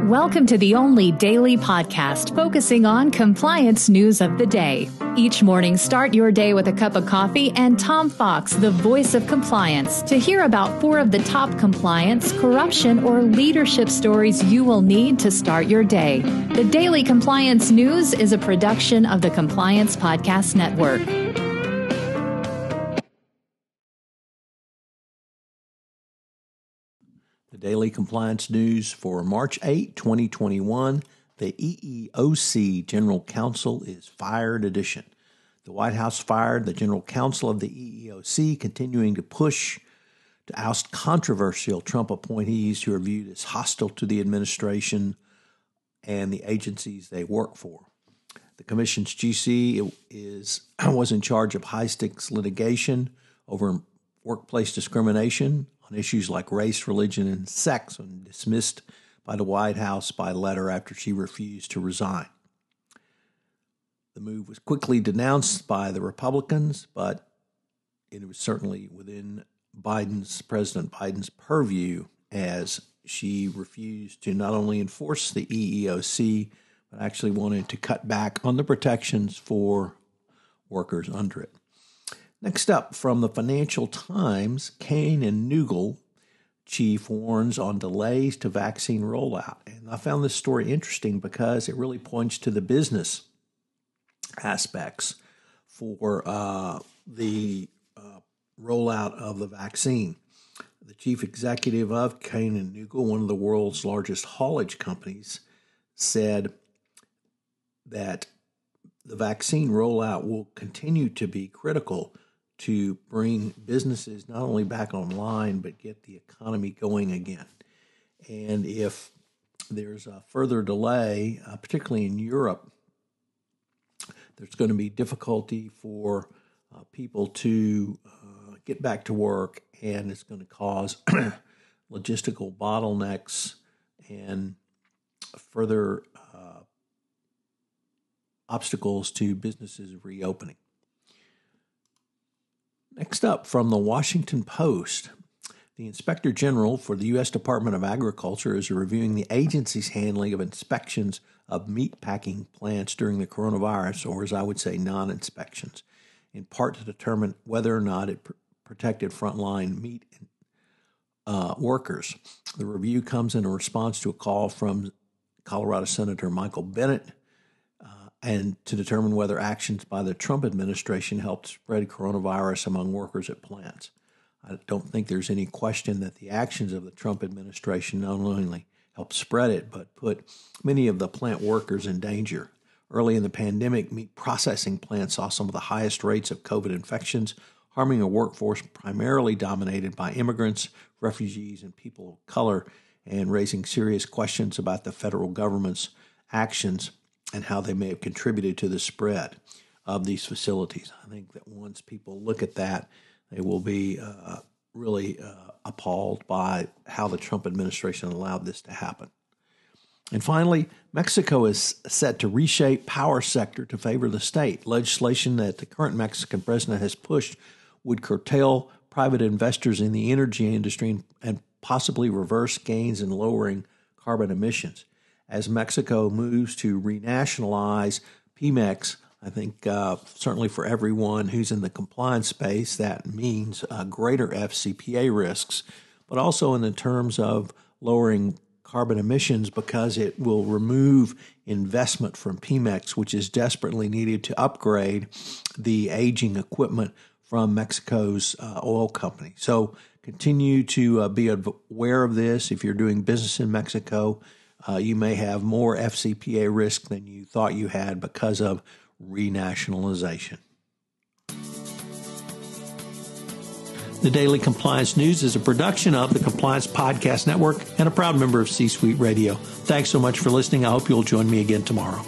Welcome to the only daily podcast focusing on compliance news of the day. Each morning, start your day with a cup of coffee and Tom Fox, the voice of compliance, to hear about 4 of the top compliance, corruption, or leadership stories you will need to start your day. The Daily Compliance News is a production of the Compliance Podcast Network. The Daily Compliance News for March 8, 2021, the EEOC General Counsel is fired edition. The White House fired the General Counsel of the EEOC, continuing to push to oust controversial Trump appointees who are viewed as hostile to the administration and the agencies they work for. The Commission's GC was in charge of high-stakes litigation over workplace discrimination on issues like race, religion, and sex, and dismissed by the White House by letter after she refused to resign. The move was quickly denounced by the Republicans, but it was certainly within President Biden's purview, as she refused to not only enforce the EEOC, but actually wanted to cut back on the protections for workers under it. Next up, from the Financial Times, Cain and Newgall chief warns on delays to vaccine rollout. And I found this story interesting because it really points to the business aspects for the rollout of the vaccine. The chief executive of Cain and Newgall, one of the world's largest haulage companies, said that the vaccine rollout will continue to be critical to bring businesses not only back online, but get the economy going again. And if there's a further delay, particularly in Europe, there's going to be difficulty for people to get back to work, and it's going to cause logistical bottlenecks and further obstacles to businesses reopening. Next up, from the Washington Post, the Inspector General for the U.S. Department of Agriculture is reviewing the agency's handling of inspections of meat packing plants during the coronavirus, or as I would say, non-inspections, in part to determine whether or not it protected frontline meat workers. The review comes in response to a call from Colorado Senator Michael Bennet and to determine whether actions by the Trump administration helped spread coronavirus among workers at plants. I don't think there's any question that the actions of the Trump administration not only helped spread it, but put many of the plant workers in danger. Early in the pandemic, meat processing plants saw some of the highest rates of COVID infections, harming a workforce primarily dominated by immigrants, refugees, and people of color, and raising serious questions about the federal government's actions and how they may have contributed to the spread of these facilities. I think that once people look at that, they will be really appalled by how the Trump administration allowed this to happen. And finally, Mexico is set to reshape power sector to favor the state. Legislation that the current Mexican president has pushed would curtail private investors in the energy industry and possibly reverse gains in lowering carbon emissions. As Mexico moves to renationalize Pemex, I think certainly for everyone who's in the compliance space, that means greater FCPA risks, but also in the terms of lowering carbon emissions because it will remove investment from Pemex, which is desperately needed to upgrade the aging equipment from Mexico's oil company. So continue to be aware of this. If you're doing business in Mexico, you may have more FCPA risk than you thought you had because of renationalization. The Daily Compliance News is a production of the Compliance Podcast Network and a proud member of C-Suite Radio. Thanks so much for listening. I hope you'll join me again tomorrow.